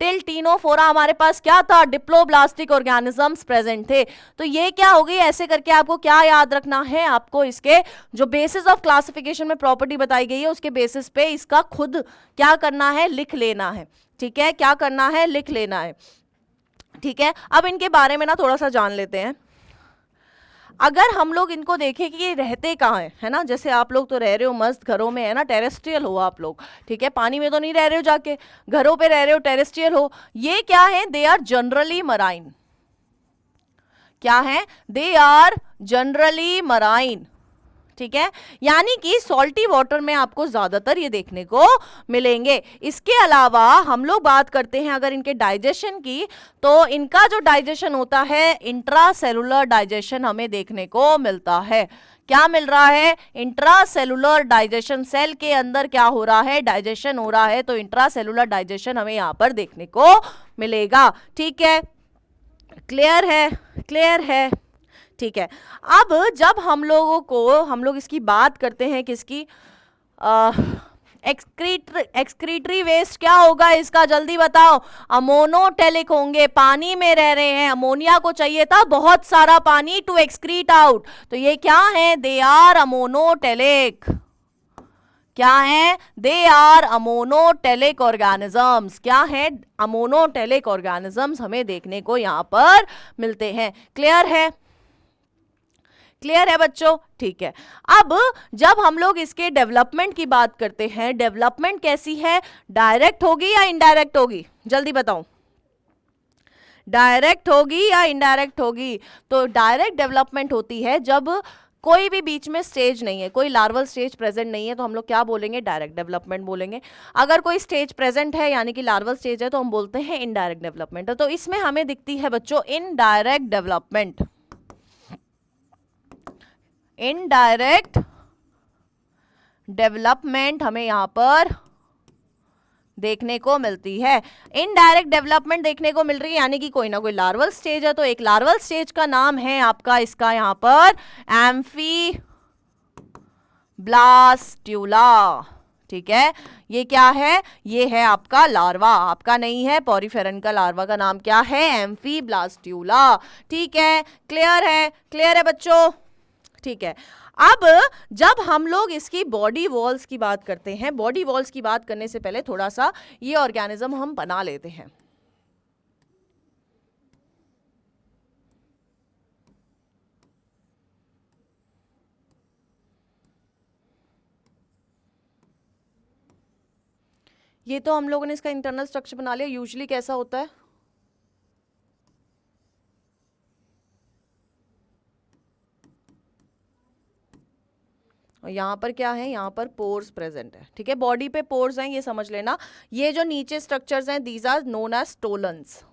A: टिल टीनोफोरा हमारे पास क्या था? डिप्लोब्लास्टिक ऑर्गेनिजम्स प्रेजेंट थे। तो ये क्या हो गई? ऐसे करके आपको क्या याद रखना है? आपको इसके जो बेसिस ऑफ क्लासिफिकेशन में प्रॉपर्टी बताई गई है उसके बेसिस पे इसका खुद क्या करना है? लिख लेना है। ठीक है, क्या करना है? लिख लेना है। ठीक है, अब इनके बारे में ना थोड़ा सा जान लेते हैं। अगर हम लोग इनको देखें कि ये रहते कहाँ हैं, है ना? जैसे आप लोग तो रह रहे हो मस्त घरों में, है ना? टेरेस्ट्रियल हो आप लोग। ठीक है, पानी में तो नहीं रह रहे हो, जाके घरों पे रह रहे हो, टेरेस्ट्रियल हो। ये क्या है? They are generally marine. क्या है? They are generally marine. ठीक है, यानी कि सॉल्टी वाटर में आपको ज्यादातर ये देखने को मिलेंगे। इसके अलावा हम लोग बात करते हैं अगर इनके डाइजेशन की, तो इनका जो डाइजेशन होता है इंट्रासेलुलर डाइजेशन हमें देखने को मिलता है। क्या मिल रहा है? Intracellular digestion. सेल के अंदर क्या हो रहा है? डाइजेशन हो रहा है, तो इंट्रासेलुलर डाइजेशन हमें यहां पर देखने को मिलेगा। ठीक है, क्लियर है? क्लियर है? ठीक है, अब जब हम लोग इसकी बात करते हैं किसकी? एक्सक्रीटरी वेस्ट क्या होगा इसका, जल्दी बताओ। अमोनोटेलिक होंगे, पानी में रह रहे हैं, अमोनिया को चाहिए था बहुत सारा पानी टू एक्सक्रीट आउट, तो ये क्या है, दे आर अमोनोटेलिक। क्या है, दे आर अमोनोटेलिक ऑर्गेनिजम्स। क्या है, अमोनोटेलिक ऑर्गेनिजम्स हमें देखने को यहां पर मिलते हैं। क्लियर है, क्लियर है बच्चों, ठीक है। अब जब हम लोग इसके डेवलपमेंट की बात करते हैं, डेवलपमेंट कैसी है, डायरेक्ट होगी या इनडायरेक्ट होगी, जल्दी बताओ, डायरेक्ट होगी या इनडायरेक्ट होगी। तो डायरेक्ट डेवलपमेंट होती है जब कोई भी बीच में स्टेज नहीं है, कोई लार्वल स्टेज प्रेजेंट नहीं है, तो हम लोग क्या बोलेंगे, डायरेक्ट डेवलपमेंट बोलेंगे। अगर कोई स्टेज प्रेजेंट है यानी कि लार्वल स्टेज है, तो हम बोलते हैं इनडायरेक्ट डेवलपमेंट। तो इसमें हमें दिखती है बच्चों इनडायरेक्ट डेवलपमेंट। इनडायरेक्ट डेवलपमेंट हमें यहां पर देखने को मिलती है। इनडायरेक्ट डेवलपमेंट देखने को मिल रही है यानी कि कोई ना कोई लार्वल स्टेज है, तो एक लार्वल स्टेज का नाम है आपका इसका यहां पर एम्फीब्लास्ट्यूला। ठीक है, ये क्या है, ये है आपका लार्वा, आपका नहीं है, पॉरीफेरन का लार्वा का नाम क्या है, एम्फीब्लास्ट्यूला। ठीक है, क्लियर है, क्लियर है बच्चों, ठीक है। अब जब हम लोग इसकी बॉडी वॉल्स की बात करते हैं, बॉडी वॉल्स की बात करने से पहले थोड़ा सा ये ऑर्गेनिज्म हम बना लेते हैं। ये तो हम लोगों ने इसका इंटरनल स्ट्रक्चर बना लिया। यूजुअली कैसा होता है, यहाँ पर क्या है, यहाँ पर पोर्स प्रेजेंट है। ठीक है, बॉडी पे पोर्स हैं, ये समझ लेना। ये जो नीचे स्ट्रक्चर्स हैं, these are known as stolons,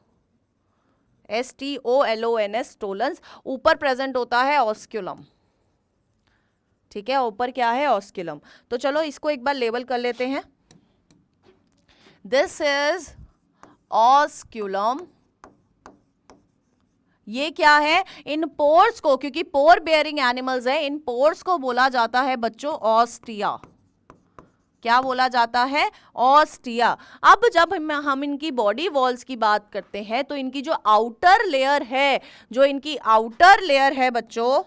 A: STOLONS, stolons. ऊपर प्रेजेंट होता है ऑस्क्यूलम। ठीक है, ऊपर क्या है, ऑस्क्यूलम। तो चलो इसको एक बार लेबल कर लेते हैं। This is osculum. ये क्या है, इन पोर्स को, क्योंकि पोर बेयरिंग एनिमल्स है, इन पोर्स को बोला जाता है बच्चों ऑस्टिया। क्या बोला जाता है, ऑस्टिया। अब जब हम इनकी बॉडी वॉल्स की बात करते हैं, तो इनकी जो आउटर लेयर है, जो इनकी आउटर लेयर है बच्चों,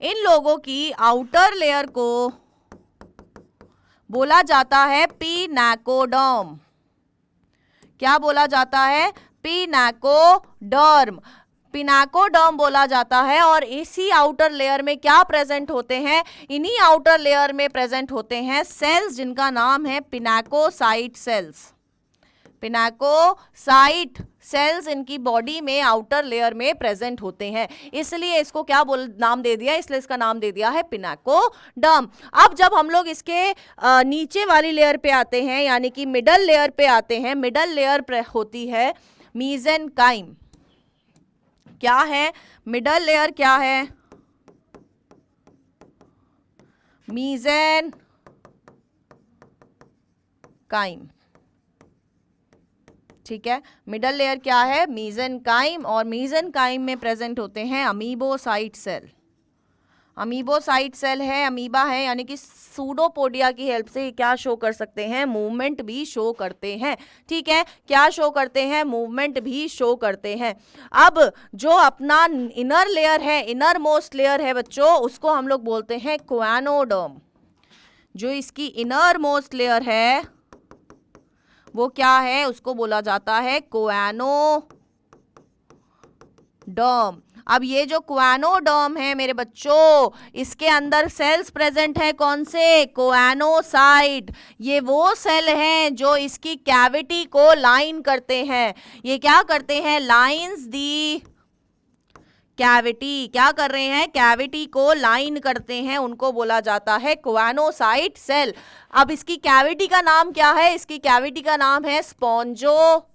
A: इन लोगों की आउटर लेयर को बोला जाता है पिनाकोडर्म। क्या बोला जाता है, पिनाकोडर्म, पिनाकोडर्म बोला जाता है। और इसी आउटर लेयर में क्या प्रेजेंट होते हैं, इन्हीं आउटर लेयर में प्रेजेंट होते हैं सेल्स जिनका नाम है पिनाकोसाइट सेल्स। पिनाकोसाइट सेल्स इनकी बॉडी में आउटर लेयर में प्रेजेंट होते हैं, इसलिए इसको क्या नाम दे दिया, इसलिए इसका नाम दे दिया है पिनाकोडर्म। अब जब हम लोग इसके नीचे वाली लेयर पे आते हैं, यानी कि मिडल लेयर पे आते हैं, मिडल लेयर होती है मीजेनकाइम। क्या है, मिडल लेयर क्या है, मीजेनकाइम। ठीक है, मिडल लेयर क्या है, मीजेनकाइम। और मीजेनकाइम में प्रेजेंट होते हैं अमीबोसाइट सेल। अमीबोसाइट सेल है, अमीबा है, यानी कि सूडोपोडिया की हेल्प से क्या शो कर सकते हैं, मूवमेंट भी शो करते हैं। ठीक है, क्या शो करते हैं, मूवमेंट भी शो करते हैं। अब जो अपना इनर लेयर है, इनर मोस्ट लेयर है बच्चों, उसको हम लोग बोलते हैं क्वानोडर्म। जो इसकी इनर मोस्ट लेयर है वो क्या है, उसको बोला जाता है क्वानोडर्म। अब ये जो क्वानोडर्म है मेरे बच्चों, इसके अंदर सेल्स प्रेजेंट है, कौन से, क्वानोसाइट। ये वो सेल हैं जो इसकी कैविटी को लाइन करते हैं। ये क्या करते हैं, लाइंस दी कैविटी। क्या कर रहे हैं, कैविटी को लाइन करते हैं, उनको बोला जाता है क्वानोसाइट सेल। अब इसकी कैविटी का नाम क्या है, इसकी कैविटी का नाम है स्पॉन्जो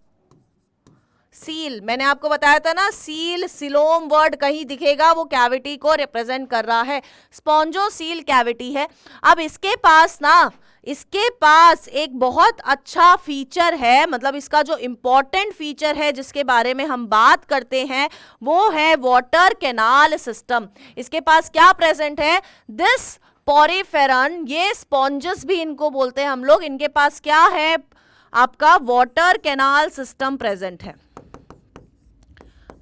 A: सील। मैंने आपको बताया था ना, सील, सिलोम वर्ड कहीं दिखेगा वो कैविटी को रिप्रेजेंट कर रहा है, स्पॉन्जो सील कैविटी है। अब इसके पास ना, इसके पास एक बहुत अच्छा फीचर है, मतलब इसका जो इंपॉर्टेंट फीचर है जिसके बारे में हम बात करते हैं वो है वाटर कैनाल सिस्टम। इसके पास क्या प्रेजेंट है, दिस पोरिफेरन, ये स्पॉन्जेस भी इनको बोलते हैं हम लोग। इनके पास क्या है, आपका वाटर कैनाल सिस्टम प्रेजेंट है,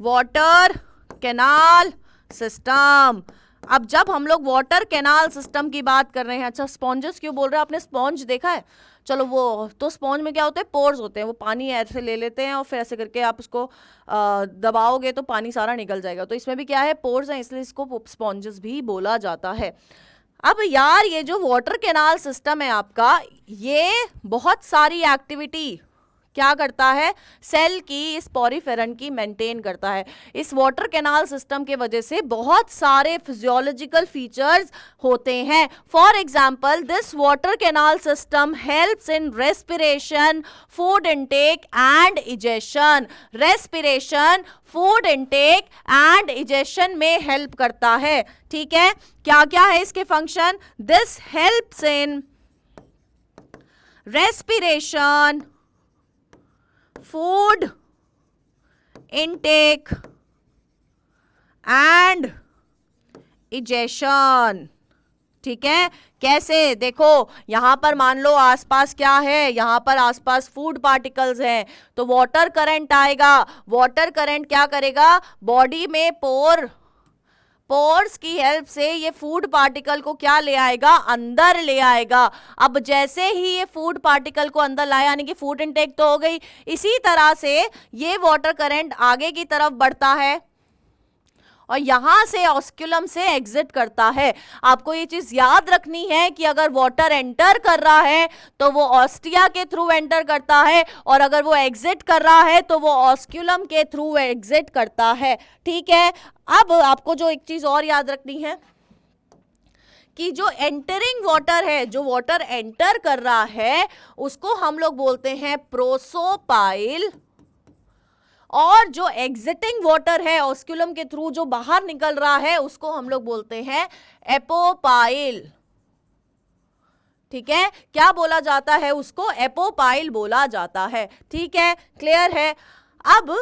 A: वाटर कैनाल सिस्टम। अब जब हम लोग वाटर कैनाल सिस्टम की बात कर रहे हैं, अच्छा स्पॉन्जेस क्यों बोल रहे हैं, आपने स्पॉन्ज देखा है? चलो वो तो स्पॉन्ज में क्या होते हैं, पोर्स होते हैं, वो पानी ऐसे ले लेते हैं और फिर ऐसे करके आप उसको दबाओगे तो पानी सारा निकल जाएगा। तो इसमें भी क्या है, पोर्स हैं, इसलिए इसको स्पॉन्जेस भी बोला जाता है। अब यार ये जो वाटर कैनाल सिस्टम है आपका, ये बहुत सारी एक्टिविटी क्या करता है, सेल की, इस पोरिफेरन की मेंटेन करता है। इस वाटर कैनाल सिस्टम के वजह से बहुत सारे फिजियोलॉजिकल फीचर्स होते हैं। For example, this water canal system helps in respiration, food intake and egestion. Respiration, food intake and egestion में हेल्प करता है। ठीक है, क्या क्या है इसके function? This helps in respiration, food intake and egestion. ठीक है, कैसे? देखो यहां पर मान लो आसपास क्या है, यहां पर आसपास फूड पार्टिकल्स हैं, तो वाटर करंट आएगा। वाटर करंट क्या करेगा, बॉडी में पोर्स की हेल्प से ये फूड पार्टिकल को क्या ले आएगा, अंदर ले आएगा। अब जैसे ही ये फूड पार्टिकल को अंदर लाया, यानी कि फूड इनटेक तो हो गई, इसी तरह से ये वाटर करंट आगे की तरफ बढ़ता है और यहां से ऑस्क्यूलम से एग्जिट करता है। आपको ये चीज याद रखनी है कि अगर वाटर एंटर कर रहा है तो वो ऑस्टिया के थ्रू एंटर करता है, और अगर वो एग्जिट कर रहा है तो वो ऑस्क्यूलम के थ्रू एग्जिट करता है। ठीक है, अब आपको जो एक चीज और याद रखनी है कि जो एंटरिंग वाटर है, जो वाटर एंटर कर रहा है, उसको हम लोग बोलते हैं प्रोसोपाइल, और जो एग्जिटिंग वाटर है ऑस्क्यूलम के थ्रू जो बाहर निकल रहा है, उसको हम लोग बोलते हैं एपोपाइल। ठीक है, क्या बोला जाता है उसको, एपोपाइल बोला जाता है। ठीक है, क्लियर है। अब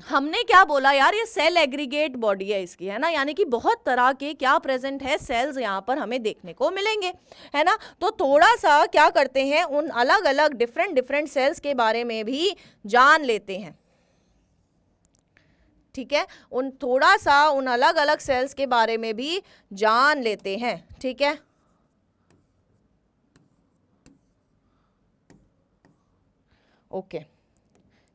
A: हमने क्या बोला यार, ये सेल एग्रीगेट बॉडी है इसकी, है ना, यानी कि बहुत तरह के क्या प्रेजेंट है, सेल्स यहाँ पर हमें देखने को मिलेंगे, है ना। तो थोड़ा सा क्या करते हैं, उन अलग अलग डिफरेंट सेल्स के बारे में भी जान लेते हैं। ठीक है, थोड़ा सा उन अलग अलग सेल्स के बारे में भी जान लेते हैं। ठीक है, ओके,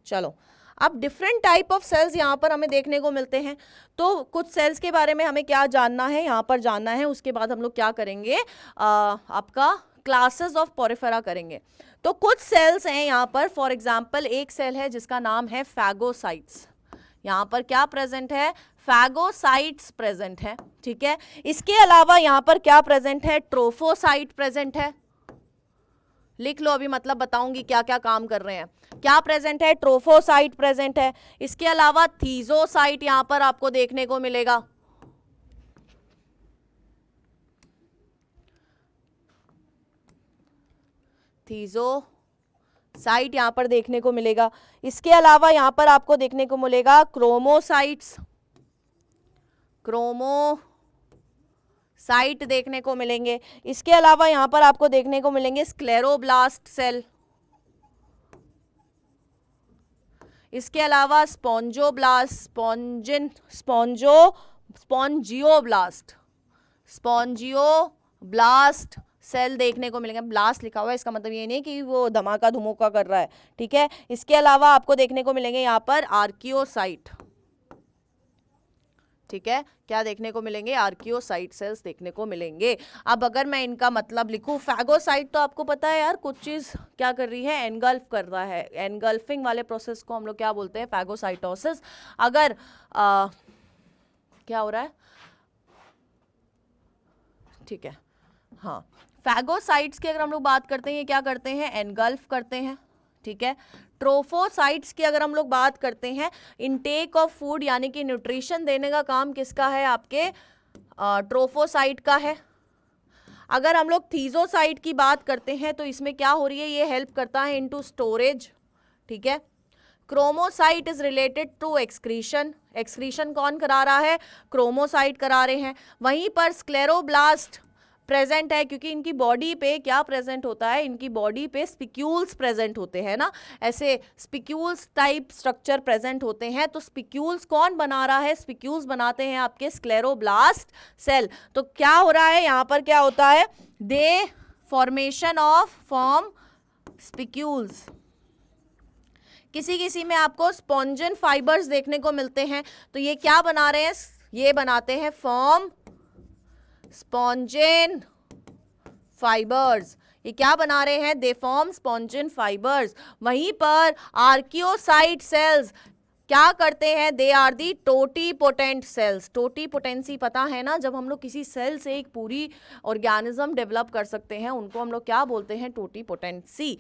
A: चलो अब डिफरेंट टाइप ऑफ सेल्स यहाँ पर हमें देखने को मिलते हैं। तो कुछ सेल्स के बारे में हमें क्या जानना है, यहाँ पर जानना है। उसके बाद हम लोग क्या करेंगे, आपका क्लासेस ऑफ पोरिफेरा करेंगे। तो कुछ सेल्स हैं यहाँ पर, फॉर एग्जाम्पल एक सेल है जिसका नाम है फैगोसाइट्स। यहाँ पर क्या प्रेजेंट है, फैगोसाइट्स प्रेजेंट है। ठीक है, इसके अलावा यहाँ पर क्या प्रेजेंट है, ट्रोफोसाइट प्रेजेंट है। लिख लो, अभी मतलब बताऊंगी क्या क्या काम कर रहे हैं। क्या प्रेजेंट है, ट्रोफोसाइट प्रेजेंट है। इसके अलावा थीजोसाइट यहाँ पर आपको देखने को मिलेगा। थीजोसाइट यहाँ पर देखने को मिलेगा। इसके अलावा यहाँ पर आपको देखने को मिलेगा क्रोमोसाइट्स, क्रोमोसाइट देखने को मिलेंगे। इसके अलावा यहाँ पर आपको देखने को मिलेंगे स्क्लेरोब्लास्ट सेल। इसके अलावा स्पॉन्जियोब्लास्ट सेल देखने को मिलेंगे। ब्लास्ट लिखा हुआ है, इसका मतलब ये नहीं कि वो धमाका धुमोका कर रहा है। ठीक है, इसके अलावा आपको देखने को मिलेंगे यहाँ पर आर्कियोसाइट। ठीक है, क्या देखने को मिलेंगे, आर्कियोसाइट सेल्स देखने को मिलेंगे। अब अगर मैं इनका मतलब लिखूं, फैगोसाइट तो आपको पता है यार, कुछ चीज क्या कर रही है, एनगल्फ कर रहा है। एनगल्फिंग वाले प्रोसेस को हम लोग क्या बोलते हैं, फैगोसाइटोसिस। अगर क्या हो रहा है, ठीक है, हाँ, फैगोसाइट्स की अगर हम लोग बात करते हैं, ये क्या करते हैं, एनगल्फ करते हैं। ठीक है, ट्रोफोसाइट्स की अगर हम लोग बात करते हैं, इनटेक ऑफ फूड यानी कि न्यूट्रिशन देने का काम किसका है, आपके ट्रोफोसाइट का है। अगर हम लोग थीजोसाइट की बात करते हैं तो इसमें क्या हो रही है, ये हेल्प करता है इनटू स्टोरेज। ठीक है, chromocyte is related to excretion. Excretion कौन करा रहा है, क्रोमोसाइट करा रहे हैं। वहीं पर स्क्लेरोब्लास्ट प्रेजेंट है, क्योंकि इनकी बॉडी पे क्या प्रेजेंट होता है, इनकी बॉडी पे स्पिक्यूल्स प्रेजेंट होते हैं ना, ऐसे स्पिक्यूल्स टाइप स्ट्रक्चर प्रेजेंट होते हैं। तो स्पिक्यूल्स कौन बना रहा है, स्पिक्यूल्स बनाते हैं आपके स्क्लेरोब्लास्ट सेल। तो क्या हो रहा है यहाँ पर, क्या होता है, दे फॉर्मेशन ऑफ फॉर्म स्पिक्यूल्स। किसी किसी में आपको स्पॉन्जिन फाइबर्स देखने को मिलते हैं, तो ये क्या बना रहे हैं, ये बनाते हैं फॉर्म स्पॉन्जिन फाइबर्स। ये क्या बना रहे हैं, दे फॉर्म स्पॉन्जिन फाइबर्स। वहीं पर आर्कियोसाइट सेल्स क्या करते हैं, they are the totipotent cells. Totipotency पता है ना, जब हम लोग किसी सेल से एक पूरी ऑर्गेनिज्म डेवलप कर सकते हैं, उनको हम लोग क्या बोलते हैं, टोटीपोटेंसी।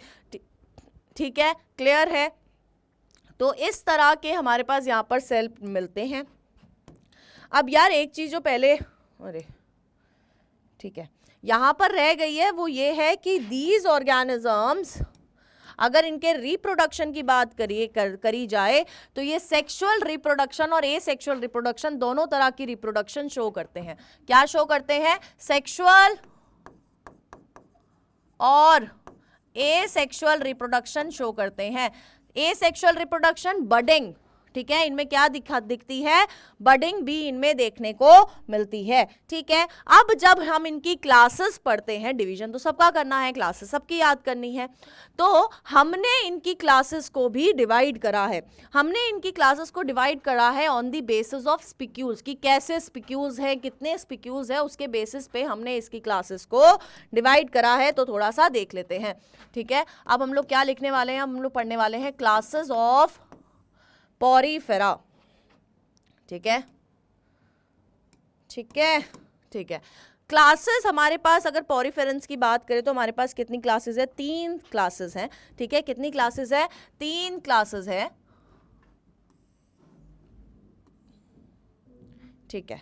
A: ठीक है, क्लियर है। तो इस तरह के हमारे पास यहाँ पर सेल मिलते हैं। अब यार एक चीज जो पहले, अरे ठीक है, यहाँ पर रह गई है, वो ये है कि दीज ऑर्गेनिजम्स, अगर इनके रिप्रोडक्शन की बात करी जाए तो ये सेक्सुअल रिप्रोडक्शन और एसेक्सुअल रिप्रोडक्शन दोनों तरह की रिप्रोडक्शन शो करते हैं। क्या शो करते हैं, सेक्सुअल और एसेक्सुअल रिप्रोडक्शन शो करते हैं। एसेक्सुअल रिप्रोडक्शन बडिंग, ठीक है, इनमें क्या दिखती है, बडिंग भी इनमें देखने को मिलती है। ठीक है, अब जब हम इनकी क्लासेस पढ़ते हैं, डिवीजन तो सबका करना है, क्लासेस सबकी याद करनी है, तो हमने इनकी क्लासेस को भी डिवाइड करा है। हमने इनकी क्लासेस को डिवाइड करा है on the basis of spicules, कि कैसे स्पिक्यूल्स है, कितने स्पिक्यूल्स है, उसके बेसिस पे हमने इसकी क्लासेस को डिवाइड करा है। तो थोड़ा सा देख लेते हैं। ठीक है, अब हम लोग क्या लिखने वाले हैं, हम लोग पढ़ने वाले हैं क्लासेस ऑफ पॉरीफेरा। ठीक है, ठीक है, ठीक है। क्लासेस हमारे पास, अगर पॉरीफेरेंस की बात करें तो हमारे पास कितनी क्लासेस है, 3 क्लासेस हैं। ठीक है, कितनी क्लासेस है, 3 क्लासेस है। ठीक है,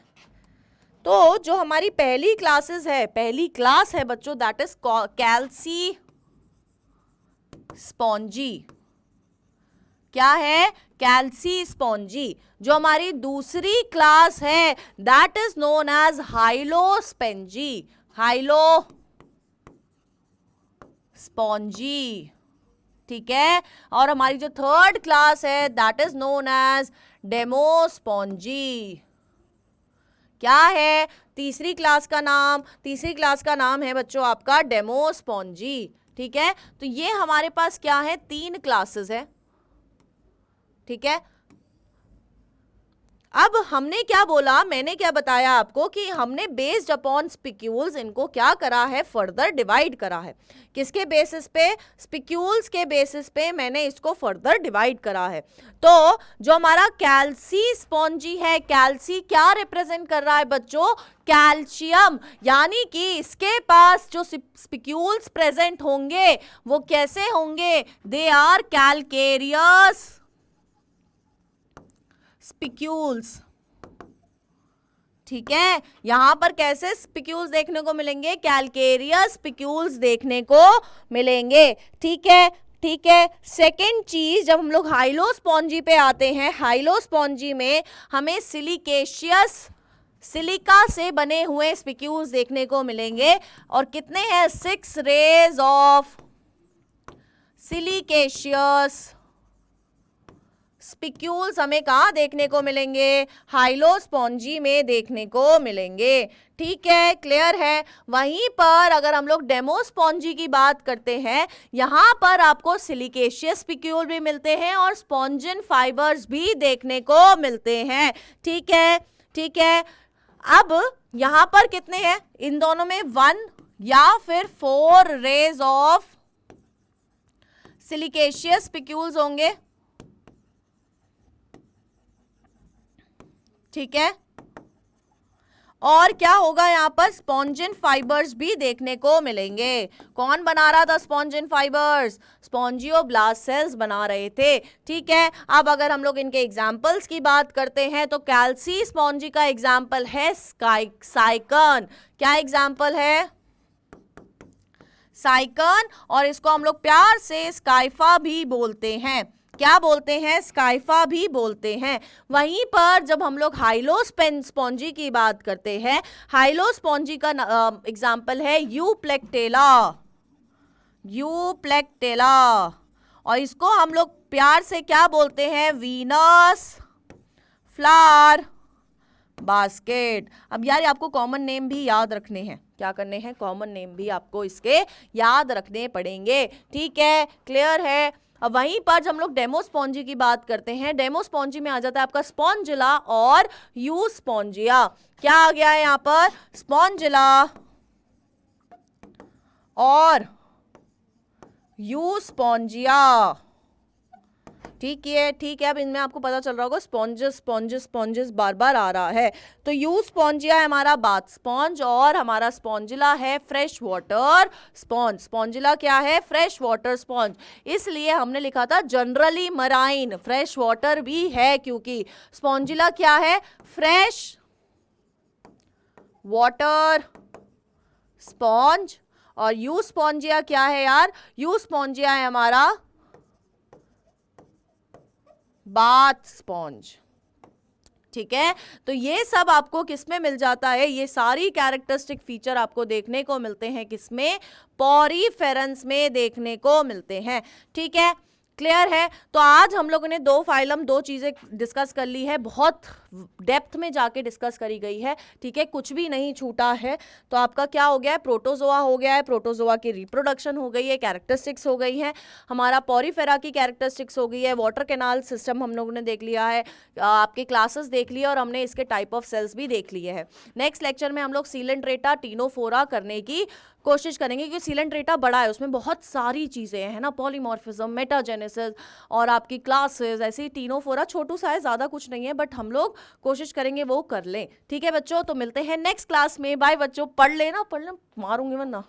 A: तो जो हमारी पहली क्लासेस है, पहली क्लास है बच्चों, दैट इज कैल्सी स्पॉन्जी। क्या है, कैल्सी स्पॉन्जी। जो हमारी दूसरी क्लास है that is known as Hyalospongiae, Hyalospongiae. ठीक है, और हमारी जो थर्ड क्लास है that is known as Demospongiae. क्या है तीसरी क्लास का नाम, तीसरी क्लास का नाम है बच्चों आपका डेमोस्पॉन्जी। ठीक है, तो ये हमारे पास क्या है, 3 क्लासेस है। ठीक है, अब हमने क्या बोला, मैंने क्या बताया आपको कि हमने बेस्ड अपॉन स्पिक्यूल्स इनको क्या करा है, फर्दर डिवाइड करा है। किसके बेसिस पे, स्पिक्यूल्स के बेसिस पे मैंने इसको फर्दर डिवाइड करा है। तो जो हमारा कैल्सी स्पॉन्जी है, कैल्सी क्या रिप्रेजेंट कर रहा है बच्चों, कैल्शियम। यानी कि इसके पास जो स्पिक्यूल्स प्रेजेंट होंगे वो कैसे होंगे, दे आर कैलकेरियस स्पिक्यूल्स। ठीक है, यहां पर कैसे स्पिक्यूल्स देखने को मिलेंगे, कैलकेरियस स्पिक्यूल्स देखने को मिलेंगे। ठीक है, ठीक है। सेकेंड चीज, जब हम लोग हाइलोस्पॉन्जी पे आते हैं, हाइलोस्पॉन्जी में हमें सिलिकेशियस, सिलिका से बने हुए स्पिक्यूल्स देखने को मिलेंगे। और कितने हैं, 6 रेज ऑफ सिलिकेशियस स्पिक्यूल्स हमें कहाँ देखने को मिलेंगे, हाइलोस्पॉन्जी में देखने को मिलेंगे। ठीक है, क्लियर है। वहीं पर अगर हम लोग डेमोस्पॉन्जी की बात करते हैं, यहाँ पर आपको सिलिकेशियस स्पिक्यूल भी मिलते हैं और स्पॉन्जिन फाइबर्स भी देखने को मिलते हैं। ठीक है, ठीक है। अब यहाँ पर कितने हैं, इन दोनों में 1 या फिर 4 रेज ऑफ सिलिकेशियस स्पिक्यूल्स होंगे। ठीक है, और क्या होगा, यहाँ पर स्पॉन्जिन फाइबर्स भी देखने को मिलेंगे। कौन बना रहा था स्पॉन्जिन फाइबर्स, स्पॉन्जियोब्लास्ट सेल्स बना रहे थे। ठीक है, अब अगर हम लोग इनके एग्जाम्पल्स की बात करते हैं तो कैल्सी स्पॉन्जी का एग्जाम्पल है साइकन। क्या एग्जाम्पल है, साइकन, और इसको हम लोग प्यार से स्काइफा भी बोलते हैं। क्या बोलते हैं, स्काइफा भी बोलते हैं। वहीं पर जब हम लोग हाइलोस्पोंजी की बात करते हैं, हाइलोस्पोंजी का एग्जाम्पल है यूप्लेक्टेला, यूप्लेक्टेला, और इसको हम लोग प्यार से क्या बोलते हैं, वीनस फ्लावर बास्केट। अब यार आपको कॉमन नेम भी याद रखने हैं, क्या करने हैं, कॉमन नेम भी आपको इसके याद रखने पड़ेंगे, ठीक है, क्लियर है। अब वहीं पर जब हम लोग डेमोस्पोंजी की बात करते हैं, डेमोस्पोंजी में आ जाता है आपका स्पॉन्जिला और यूस्पोंजिया। क्या आ गया है यहाँ पर, स्पॉन्जिला और यूस्पोंजिया, ठीक है, ठीक है। अब इनमें आपको पता चल रहा होगा स्पॉन्जेस स्पॉन्जेस स्पॉन्जेस बार बार आ रहा है, तो यूस्पोंजिया है हमारा बाथ स्पॉन्ज और हमारा स्पॉन्जिला है फ्रेश वाटर स्पॉन्ज। स्पॉन्जिला क्या है, फ्रेश वाटर स्पॉन्ज, इसलिए हमने लिखा था जनरली मराइन, फ्रेश वाटर भी है क्योंकि स्पॉन्जिला क्या है, फ्रेश वाटर स्पॉन्ज, और यूस्पोंजिया क्या है यार, यूस्पोंजिया है हमारा बाथ स्पॉन्ज, ठीक है। तो ये सब आपको किसमें मिल जाता है, ये सारी कैरेक्टरिस्टिक फीचर आपको देखने को मिलते हैं किसमें, पॉरीफेरेंस में देखने को मिलते हैं, ठीक है, क्लियर है। तो आज हम लोगों ने दो फाइलम, दो चीजें डिस्कस कर ली है, बहुत डेप्थ में जाके डिस्कस करी गई है, ठीक है, कुछ भी नहीं छूटा है। तो आपका क्या हो गया है, प्रोटोजोआ हो गया है, प्रोटोजोआ की रिप्रोडक्शन हो गई है, कैरेक्टरिस्टिक्स हो गई है, हमारा पॉरीफेरा की कैरेक्टरिस्टिक्स हो गई है, वाटर कैनाल सिस्टम हम लोगों ने देख लिया है, आपके क्लासेस देख लिए और हमने इसके टाइप ऑफ सेल्स भी देख लिए हैं। नेक्स्ट लेक्चर में हम लोग सीलेंट्रेटा टीनोफोरा करने की कोशिश करेंगे क्योंकि सीलेंट्रेटा बड़ा है, उसमें बहुत सारी चीज़ें हैं ना, पॉलीमॉर्फिज्म, मेटाजेनेसिस और आपकी क्लासेस, ऐसे ही टीनोफोरा छोटू सा है, ज़्यादा कुछ नहीं है, बट हम लोग कोशिश करेंगे वो कर लें, ठीक है बच्चों। तो मिलते हैं नेक्स्ट क्लास में, बाय बच्चों, पढ़ लेना, मारूंगी वरना।